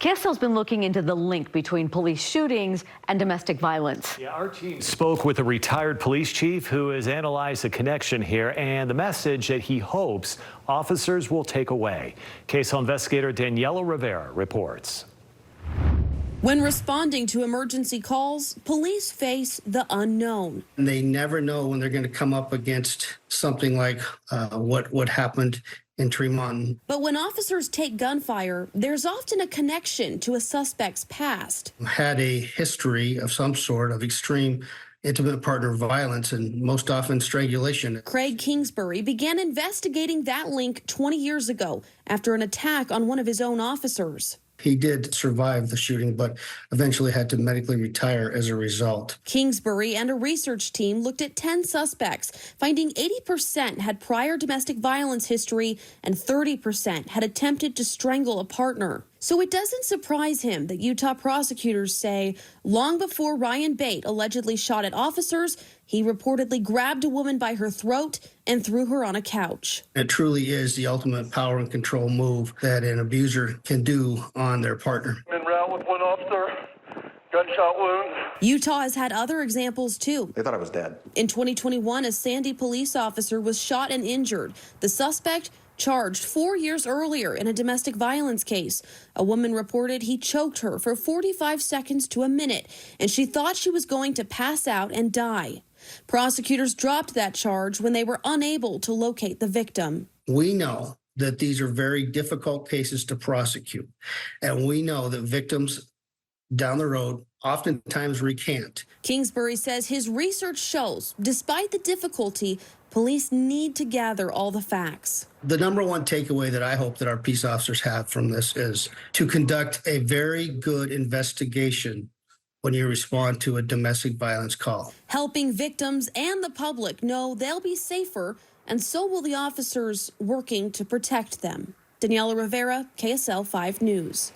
KSL's been looking into the link between police shootings and domestic violence. Yeah, our team spoke with a retired police chief who has analyzed the connection here and the message that he hopes officers will take away. KSL investigator Daniela Rivera reports. When responding to emergency calls, police face the unknown. They never know when they're going to come up against something like what happened in Tremont. But when officers take gunfire, there's often a connection to a suspect's past. Had a history of some sort of extreme intimate partner violence and most often strangulation. Craig Kingsbury began investigating that link 20 years ago after an attack on one of his own officers. He did survive the shooting, but eventually had to medically retire as a result. Kingsbury and a research team looked at 10 suspects, finding 80% had prior domestic violence history and 30% had attempted to strangle a partner. So it doesn't surprise him that Utah prosecutors say long before Ryan Bate allegedly shot at officers, he reportedly grabbed a woman by her throat and threw her on a couch. It truly is the ultimate power and control move that an abuser can do on their partner. En route with one officer, gunshot wound. Utah has had other examples too. They thought I was dead. In 2021, a Sandy police officer was shot and injured. The suspect charged 4 years earlier in a domestic violence case. A woman reported he choked her for 45 seconds to a minute, and she thought she was going to pass out and die. Prosecutors dropped that charge when they were unable to locate the victim. We know that these are very difficult cases to prosecute, and we know that victims down the road oftentimes recant. Kingsbury says his research shows, despite the difficulty, police need to gather all the facts. The number one takeaway that I hope that our peace officers have from this is to conduct a very good investigation when you respond to a domestic violence call. Helping victims and the public know they'll be safer, and so will the officers working to protect them. Daniela Rivera, KSL 5 News.